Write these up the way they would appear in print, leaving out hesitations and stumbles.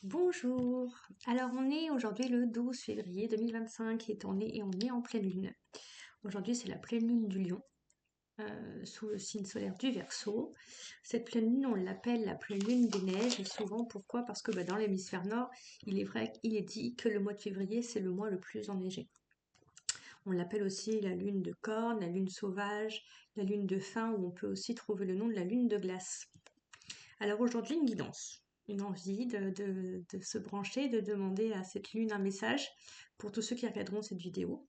Bonjour. Alors on est aujourd'hui le 12 février 2025 et on est en pleine lune. Aujourd'hui c'est la pleine lune du Lion, sous le signe solaire du Verseau. Cette pleine lune on l'appelle la pleine lune des neiges et souvent pourquoi? Parce que dans l'hémisphère nord il est vrai qu'il est dit que le mois de février c'est le mois le plus enneigé. On l'appelle aussi la lune de corne, la lune sauvage, la lune de faim ou on peut aussi trouver le nom de la lune de glace. Alors aujourd'hui, une guidance, une envie de se brancher, de demander à cette lune un message pour tous ceux qui regarderont cette vidéo.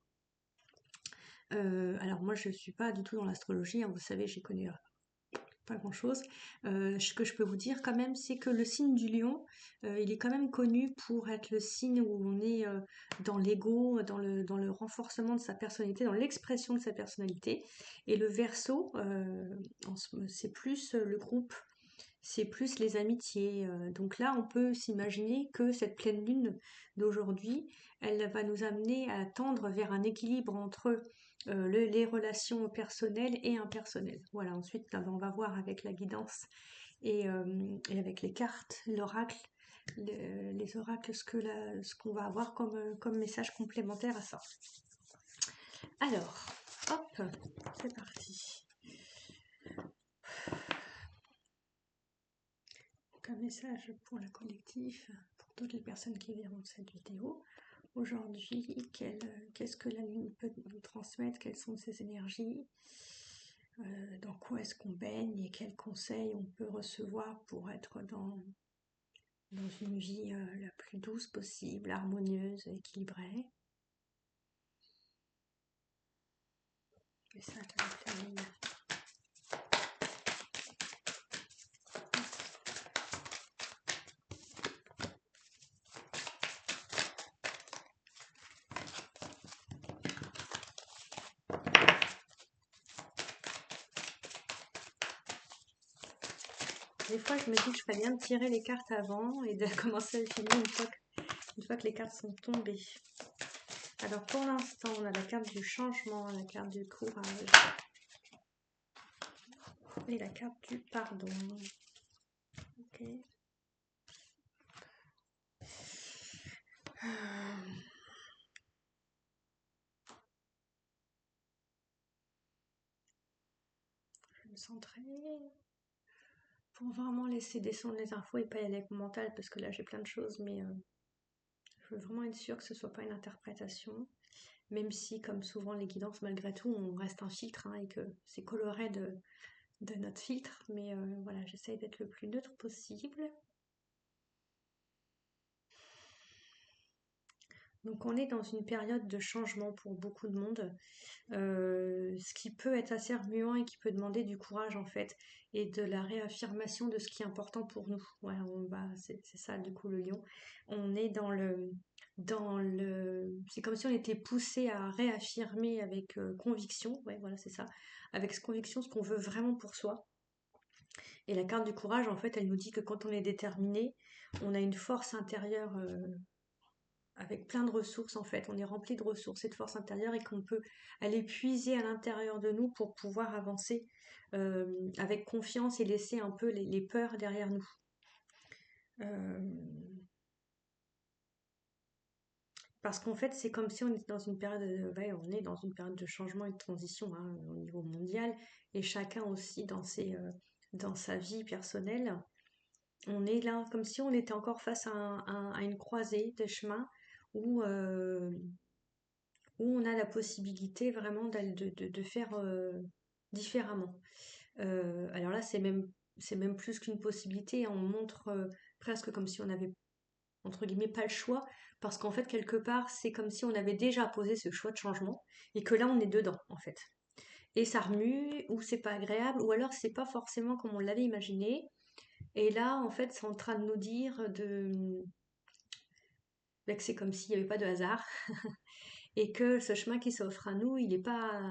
Alors moi, je ne suis pas du tout dans l'astrologie, hein, vous savez, j'y connais pas grand-chose. Ce que je peux vous dire quand même, c'est que le signe du lion, il est quand même connu pour être le signe où on est dans l'ego, dans le renforcement de sa personnalité, dans l'expression de sa personnalité. Et le Verseau, c'est plus le groupe, c'est plus les amitiés. Donc là, on peut s'imaginer que cette pleine lune d'aujourd'hui, elle va nous amener à tendre vers un équilibre entre les relations personnelles et impersonnelles. Voilà, ensuite, on va voir avec la guidance et avec les cartes, l'oracle, les oracles, ce qu'on va avoir comme message complémentaire à ça. Alors, hop, c'est parti. Un message pour le collectif, pour toutes les personnes qui verront cette vidéo. Aujourd'hui, qu'est-ce que la Lune peut nous transmettre? Quelles sont ses énergies? Dans quoi est-ce qu'on baigne? Et quels conseils on peut recevoir pour être dans une vie la plus douce possible, harmonieuse, équilibrée? Et ça, des fois, je me dis que je ferais bien de tirer les cartes avant et de commencer à filmer une fois que les cartes sont tombées. Alors pour l'instant, on a la carte du changement, la carte du courage et la carte du pardon. Ok. Je vais me centrer pour vraiment laisser descendre les infos et pas y aller avec mon mental parce que là j'ai plein de choses, mais je veux vraiment être sûre que ce soit pas une interprétation, même si comme souvent les guidances malgré tout on reste un filtre et que c'est coloré de notre filtre, mais voilà, j'essaye d'être le plus neutre possible. Donc on est dans une période de changement pour beaucoup de monde, ce qui peut être assez remuant et qui peut demander du courage en fait, et de la réaffirmation de ce qui est important pour nous. Ouais, c'est ça du coup le lion. On est c'est comme si on était poussé à réaffirmer avec conviction, ouais voilà c'est ça, avec conviction ce qu'on veut vraiment pour soi. Et la carte du courage en fait elle nous dit que quand on est déterminé, on a une force intérieure avec plein de ressources en fait, on est rempli de ressources et de force intérieure et qu'on peut aller puiser à l'intérieur de nous pour pouvoir avancer avec confiance et laisser un peu les peurs derrière nous. Parce qu'en fait, c'est comme si on était dans une période, on est dans une période de changement et de transition au niveau mondial, et chacun aussi dans sa vie personnelle. On est là comme si on était encore face à une croisée des chemins où où on a la possibilité vraiment de faire différemment. Alors là, c'est même plus qu'une possibilité, on montre presque comme si on avait, entre guillemets, pas le choix, parce qu'en fait, quelque part, c'est comme si on avait déjà posé ce choix de changement, et que là, on est dedans, en fait. Et ça remue, ou c'est pas agréable, ou alors c'est pas forcément comme on l'avait imaginé, et là, en fait, c'est en train de nous dire que c'est comme s'il n'y avait pas de hasard, et que ce chemin qui s'offre à nous, il est pas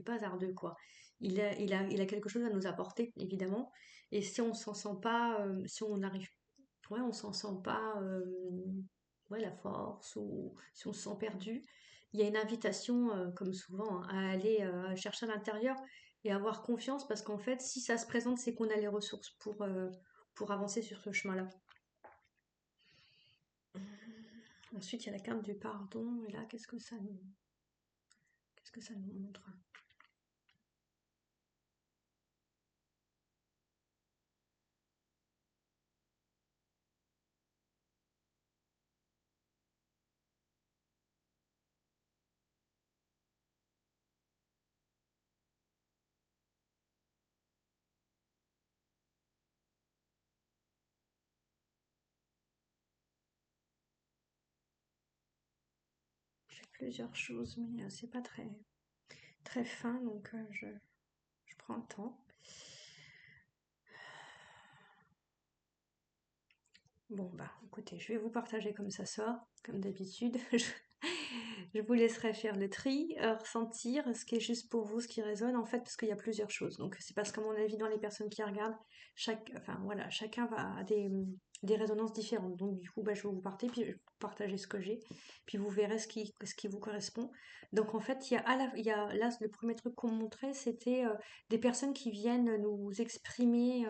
hasardeux, quoi. Il a quelque chose à nous apporter, évidemment. Et si on s'en sent pas, si on arrive, ouais, on s'en sent pas, ouais, la force, ou si on se sent perdu, il y a une invitation, comme souvent, à aller chercher à l'intérieur et avoir confiance, parce qu'en fait, si ça se présente, c'est qu'on a les ressources pour avancer sur ce chemin-là. Ensuite, il y a la carte du pardon. Et là, qu'est-ce que ça nous montre? J'ai plusieurs choses, mais c'est pas très fin, donc je prends le temps. Bon, bah, écoutez, je vais vous partager comme ça sort, comme d'habitude. Je vous laisserai faire le tri, ressentir ce qui est juste pour vous, ce qui résonne, en fait, parce qu'il y a plusieurs choses. Donc, c'est parce qu'à mon avis, dans les personnes qui regardent, enfin, voilà, chacun va à des résonances différentes. Donc, du coup, bah, je vais vous partager ce que j'ai, puis vous verrez ce qui vous correspond. Donc, en fait, il y a là, le premier truc qu'on montrait, c'était des personnes qui viennent nous exprimer.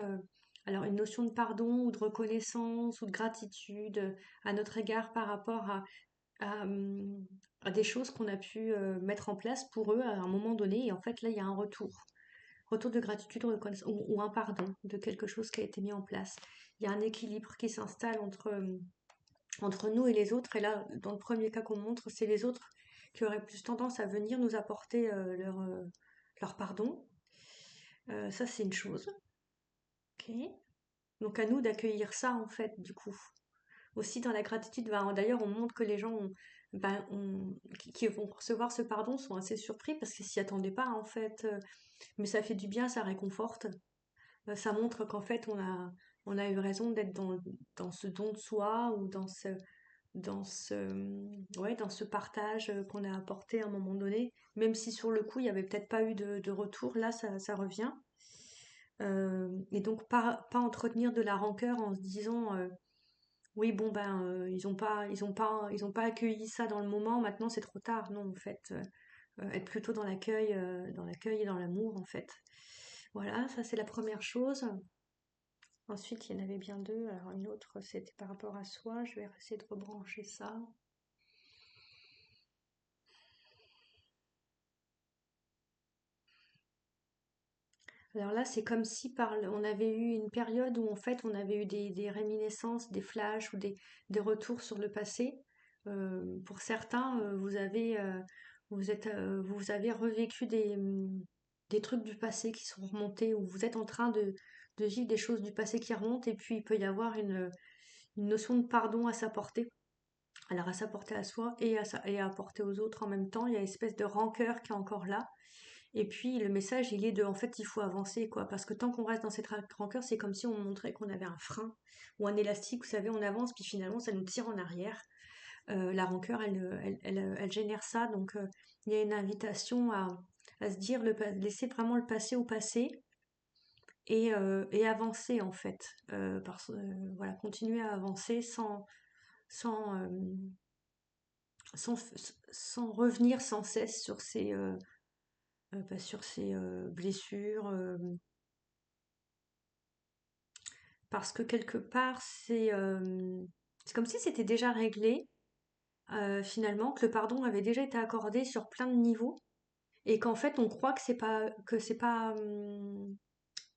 Alors, une notion de pardon ou de reconnaissance ou de gratitude à notre égard par rapport à, à des choses qu'on a pu mettre en place pour eux à un moment donné. Et en fait, là, il y a un retour de gratitude ou un pardon de quelque chose qui a été mis en place. Il y a un équilibre qui s'installe entre nous et les autres. Et là, dans le premier cas qu'on montre, c'est les autres qui auraient plus tendance à venir nous apporter leur pardon. Ça, c'est une chose. Ok. Donc à nous d'accueillir ça, en fait, du coup. Aussi dans la gratitude, ben, d'ailleurs, on montre que les gens qui vont recevoir ce pardon sont assez surpris parce qu'ils s'y attendaient pas, en fait. Mais ça fait du bien, ça réconforte. Ça montre qu'en fait, on a eu raison d'être dans ce don de soi ou ouais, dans ce partage qu'on a apporté à un moment donné. Même si sur le coup, il n'y avait peut-être pas eu de retour, là, ça revient. Et donc, pas entretenir de la rancœur en se disant oui, bon, ben, ils ont pas accueilli ça dans le moment, maintenant c'est trop tard. Non, en fait, être plutôt dans l'accueil et dans l'amour, en fait. Voilà, ça c'est la première chose. Ensuite, il y en avait bien deux. Alors, une autre, c'était par rapport à soi. Je vais essayer de rebrancher ça. Alors là, c'est comme si on avait eu une période où en fait on avait eu des réminiscences, des flashs ou des retours sur le passé. Pour certains, vous avez revécu des trucs du passé qui sont remontés, ou vous êtes en train de vivre des choses du passé qui remontent, et puis il peut y avoir une notion de pardon à s'apporter. Alors à s'apporter à soi et à apporter aux autres en même temps. Il y a une espèce de rancœur qui est encore là. Et puis le message, il est en fait, il faut avancer, quoi. Parce que tant qu'on reste dans cette rancœur, c'est comme si on montrait qu'on avait un frein ou un élastique, vous savez, on avance, puis finalement, ça nous tire en arrière. La rancœur, elle génère ça. Donc, il y a une invitation à se dire, laisser vraiment le passé au passé et avancer, en fait. Voilà, continuer à avancer sans, euh, sans, sans revenir sans cesse sur ces blessures. Parce que quelque part, c'est comme si c'était déjà réglé, finalement, que le pardon avait déjà été accordé sur plein de niveaux, et qu'en fait, on croit que c'est pas,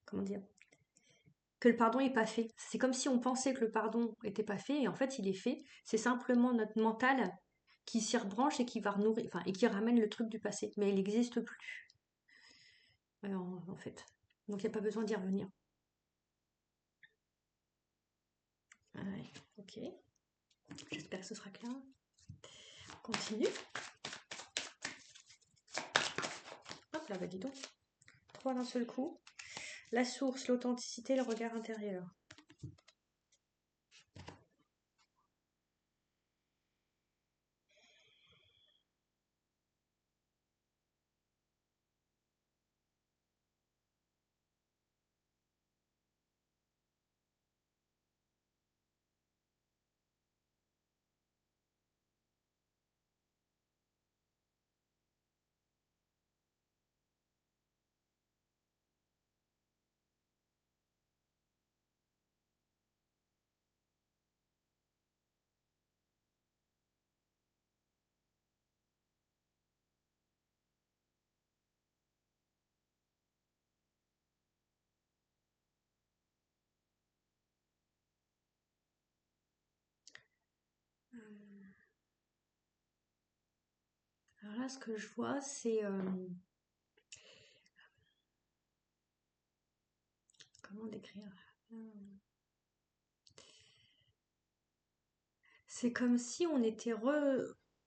comment dire, que le pardon est pas fait. C'est comme si on pensait que le pardon était pas fait, et en fait, il est fait. C'est simplement notre mental qui s'y rebranche et qui va renourrir, enfin, et qui ramène le truc du passé, mais il n'existe plus, en fait. Donc, il n'y a pas besoin d'y revenir. Ouais, ok. J'espère que ce sera clair. On continue. Hop là, bah dis donc. Trois d'un seul coup. La source, l'authenticité, le regard intérieur. Alors là, ce que je vois, c'est comment décrire? C'est comme si on était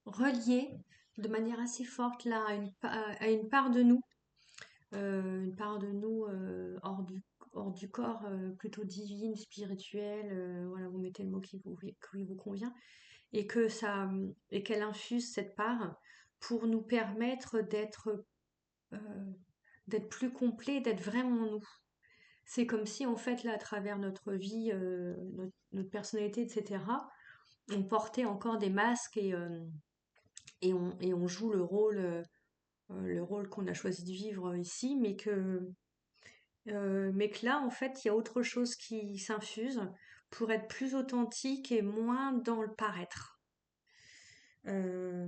relié de manière assez forte là à une part de nous, hors du corps, plutôt divine, spirituelle, voilà, vous mettez le mot qui vous convient, et et qu'elle infuse cette part pour nous permettre euh, d'être plus complet, d'être vraiment nous. C'est comme si en fait là, à travers notre vie, notre personnalité, etc., on portait encore des masques et on joue le rôle qu'on a choisi de vivre ici, mais que là, en fait, il y a autre chose qui s'infuse pour être plus authentique et moins dans le paraître. Euh,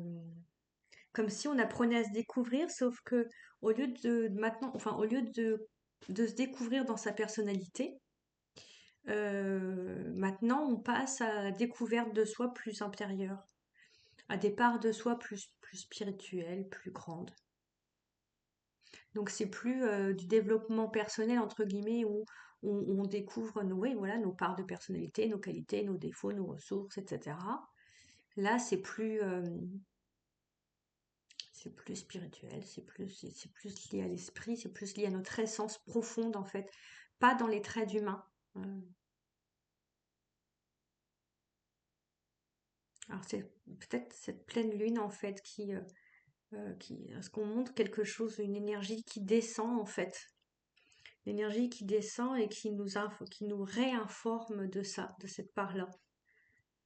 Comme si on apprenait à se découvrir, sauf que au lieu de maintenant, enfin, au lieu de se découvrir dans sa personnalité, maintenant on passe à la découverte de soi plus intérieure, à des parts de soi plus spirituelles, plus grandes. Donc c'est plus du développement personnel entre guillemets où on découvre oui, voilà, nos parts de personnalité, nos qualités, nos défauts, nos ressources, etc. Là, c'est plus spirituel, c'est plus lié à l'esprit, c'est plus lié à notre essence profonde en fait, pas dans les traits d'humain. Euh, alors c'est peut-être cette pleine lune en fait ce qu'on montre quelque chose, une énergie qui descend en fait, l'énergie qui descend et qui nous réinforme de ça, de cette part-là.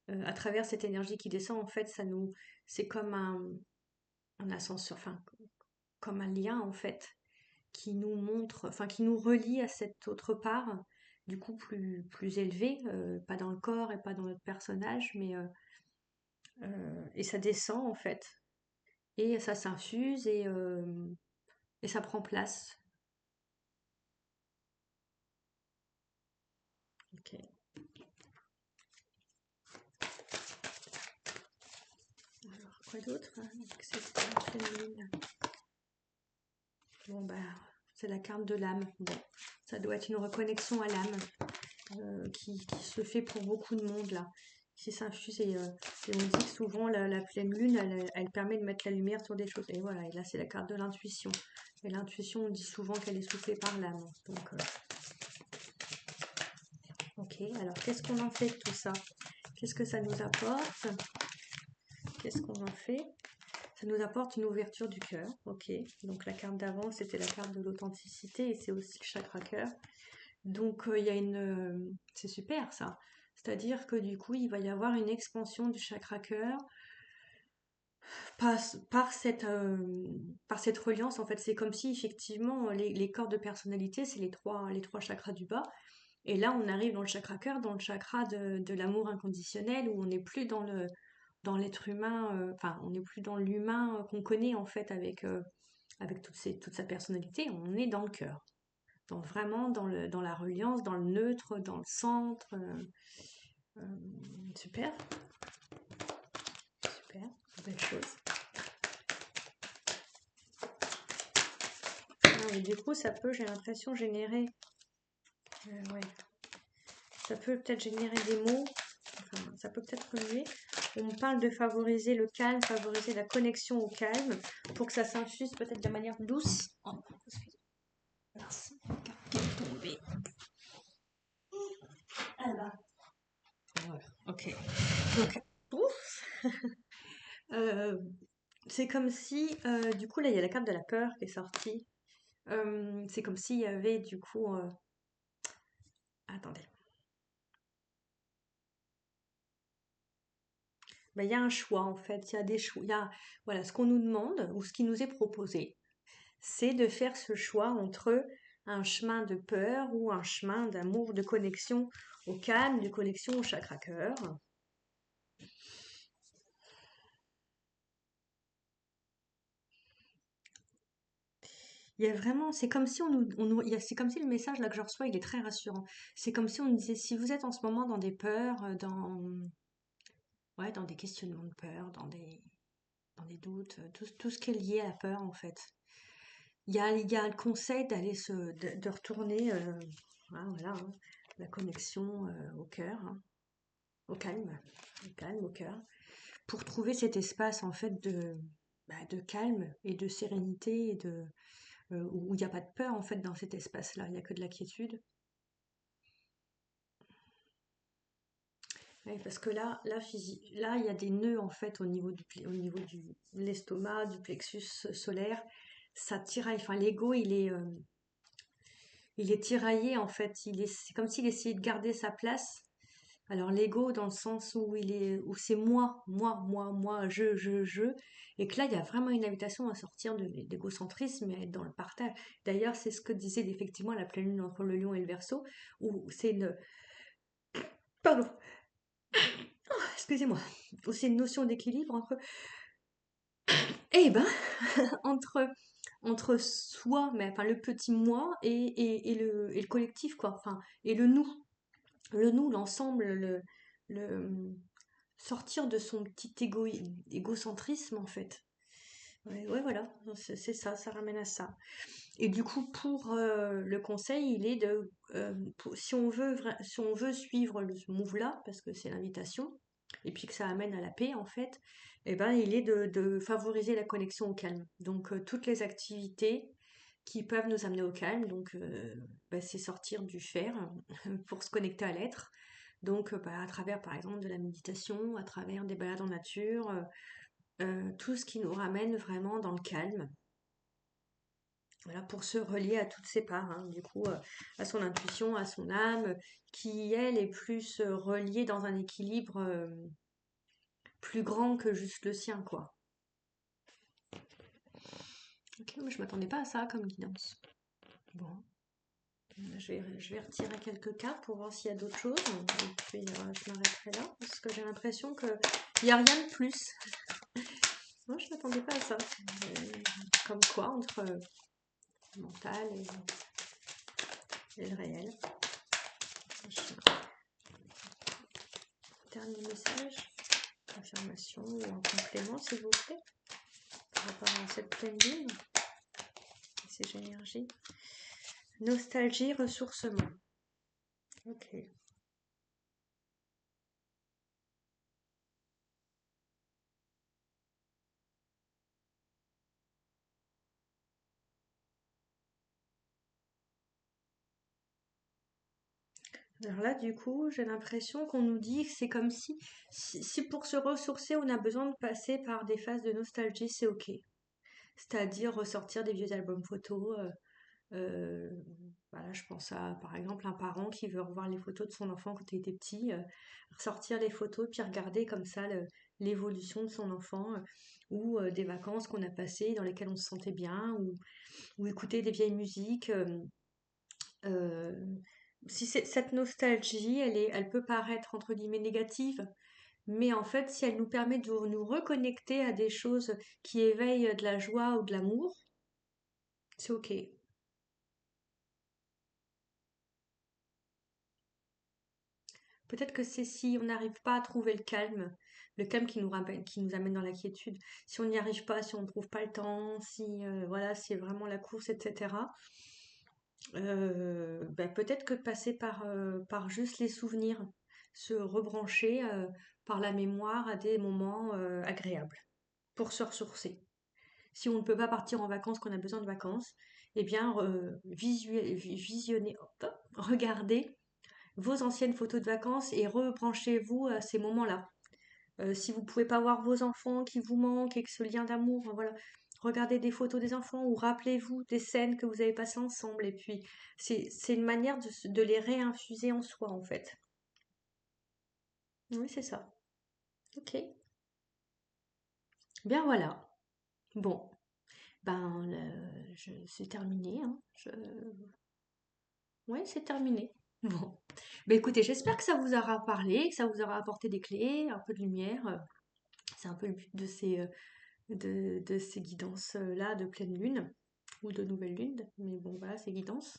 À travers cette énergie qui descend, en fait, c'est comme un ascenseur, enfin, comme un lien en fait, qui nous montre, enfin, qui nous relie à cette autre part, du coup plus élevée, pas dans le corps et pas dans notre personnage, et ça descend en fait, et ça s'infuse et ça prend place. Ok. Alors, quoi d'autre avec cette pleine lune. Bon, bah, c'est la carte de l'âme. Bon, ça doit être une reconnexion à l'âme qui se fait pour beaucoup de monde là, qui s'infuse et on dit que souvent la pleine lune, elle permet de mettre la lumière sur des choses. Et voilà, et là c'est la carte de l'intuition. Et l'intuition, on dit souvent qu'elle est soufflée par l'âme. Donc, ok, alors qu'est-ce qu'on en fait de tout ça? Qu'est-ce que ça nous apporte? Qu'est-ce qu'on en fait? Ça nous apporte une ouverture du cœur, ok. Donc la carte d'avant, c'était la carte de l'authenticité et c'est aussi le chakra cœur. Donc il y a c'est super ça. C'est-à-dire que du coup, il va y avoir une expansion du chakra cœur par, par cette reliance. En fait, c'est comme si effectivement les corps de personnalité, c'est les trois chakras du bas. Et là, on arrive dans le chakra cœur, dans le chakra de l'amour inconditionnel, où on n'est plus dans l'être humain, enfin, on n'est plus dans l'humain qu'on connaît en fait avec toute sa personnalité, on est dans le cœur. Donc vraiment dans la reliance, dans le neutre, dans le centre. Euh, super, super, belle chose. Ah, et du coup, ça peut, j'ai l'impression, générer. Ouais, ça peut peut-être générer des mots. Enfin, ça peut peut-être relier. On parle de favoriser le calme, favoriser la connexion au calme, pour que ça s'infuse peut-être de manière douce. Oh, excusez-moi. Mince, qui est tombé. Ah là. Voilà, ok. Donc, ouf. Euh, c'est comme si, du coup, là, il y a la carte de la peur qui est sortie. C'est comme s'il y avait, du coup, attendez. Ben, il y a un choix, en fait. Il y a des choix. Voilà, ce qu'on nous demande ou ce qui nous est proposé, c'est de faire ce choix entre un chemin de peur ou un chemin d'amour, de connexion au calme, de connexion au chakra cœur. Il y a vraiment, c'est comme si c'est comme si le message là que je reçois, il est très rassurant. C'est comme si on nous disait, si vous êtes en ce moment dans des peurs, ouais, dans des questionnements de peur, dans des doutes, tout ce qui est lié à la peur en fait. Il y a le conseil de retourner, voilà, hein, la connexion au cœur, hein, au calme, au cœur, pour trouver cet espace en fait de calme et de sérénité où il n'y a pas de peur en fait dans cet espace-là, il n'y a que de la quiétude. Ouais, parce que là, il y a des nœuds en fait au niveau de l'estomac, du plexus solaire. Ça tiraille. Enfin, l'ego, il est tiraillé en fait. C'est comme s'il essayait de garder sa place. Alors l'ego dans le sens où c'est moi, je, et que là il y a vraiment une invitation à sortir de l'égocentrisme et à être dans le partage. D'ailleurs, c'est ce que disait effectivement la pleine lune entre le lion et le verseau, où c'est une, pardon, excusez-moi, où c'est une notion d'équilibre eh ben, entre, entre soi, mais enfin le petit moi et le collectif, quoi. Enfin, et le nous. Le nous, l'ensemble, le sortir de son petit égocentrisme, en fait. Ouais, ouais, voilà, c'est ça, ça ramène à ça. Et du coup, pour le conseil, il est si on veut suivre ce move-là, parce que c'est l'invitation, et puis que ça amène à la paix, en fait, eh ben, il est de favoriser la connexion au calme. Donc, toutes les activités qui peuvent nous amener au calme, donc, bah, c'est sortir du faire pour se connecter à l'être. Donc, bah, à travers, par exemple, de la méditation, à travers des balades en nature, tout ce qui nous ramène vraiment dans le calme. Voilà, pour se relier à toutes ses parts, hein, du coup, à son intuition, à son âme, qui, elle, est plus reliée dans un équilibre plus grand que juste le sien, quoi. Ok, mais je m'attendais pas à ça comme guidance. Bon, je vais retirer quelques cartes pour voir s'il y a d'autres choses, et puis je m'arrêterai là, parce que j'ai l'impression qu'il n'y a rien de plus. Moi, je m'attendais pas à ça. Comme quoi, entre le mental et le réel. Dernier message, confirmation ou un complément, s'il vous plaît, par rapport à cette pleine lune et ces énergies. Nostalgie, ressourcement. Ok. Alors là, du coup, j'ai l'impression qu'on nous dit que c'est comme si pour se ressourcer, on a besoin de passer par des phases de nostalgie, c'est ok. C'est-à-dire ressortir des vieux albums photos. Euh, voilà, je pense à, par exemple, un parent qui veut revoir les photos de son enfant quand il était petit, ressortir les photos, puis regarder comme ça l'évolution de son enfant, ou des vacances qu'on a passées dans lesquelles on se sentait bien, ou écouter des vieilles musiques. Euh, si cette nostalgie, elle peut paraître entre guillemets négative, mais en fait, si elle nous permet de nous reconnecter à des choses qui éveillent de la joie ou de l'amour, c'est ok. Peut-être que c'est si on n'arrive pas à trouver le calme qui nous amène dans la quiétude. Si on n'y arrive pas, si on ne trouve pas le temps, si voilà, si c'est vraiment la course, etc. Ben, peut-être que de passer par juste les souvenirs, se rebrancher par la mémoire à des moments agréables pour se ressourcer. Si on ne peut pas partir en vacances, qu'on a besoin de vacances, eh bien, visionner, hop, regardez vos anciennes photos de vacances et rebranchez-vous à ces moments-là. Si vous pouvez pas voir vos enfants qui vous manquent et que ce lien d'amour, voilà, regardez des photos des enfants ou rappelez-vous des scènes que vous avez passées ensemble. Et puis, c'est une manière de les réinfuser en soi, en fait. Oui, c'est ça. Ok. Bien voilà. Bon, ben, c'est terminé, hein. Ouais, c'est terminé. Bon. Ben écoutez, j'espère que ça vous aura parlé, que ça vous aura apporté des clés, un peu de lumière. C'est un peu le but de ces guidances-là de pleine lune ou de nouvelle lune, mais bon voilà, ces guidances.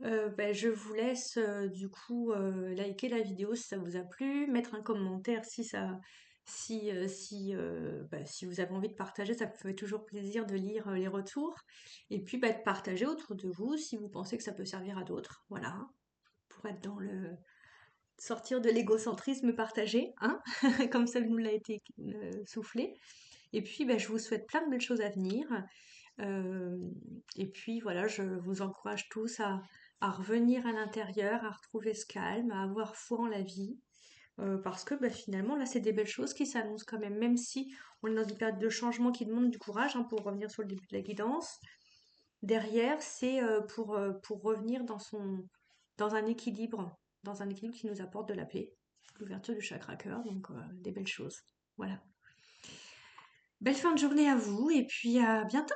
Ben, je vous laisse du coup liker la vidéo si ça vous a plu, mettre un commentaire Si vous avez envie de partager, ça me fait toujours plaisir de lire les retours. Et puis de partager autour de vous si vous pensez que ça peut servir à d'autres. Voilà, pour être dans le sortir de l'égocentrisme partagé, hein, comme ça nous l'a été soufflé. Et puis je vous souhaite plein de belles choses à venir. Euh, et puis voilà, je vous encourage tous à revenir à l'intérieur, à retrouver ce calme, à avoir foi en la vie. Parce que finalement, là, c'est des belles choses qui s'annoncent quand même si on est dans une période de changement qui demande du courage, hein, pour revenir sur le début de la guidance. Derrière, c'est pour revenir dans dans un équilibre qui nous apporte de la paix, l'ouverture du chakra cœur, donc des belles choses. Voilà. Belle fin de journée à vous et puis à bientôt.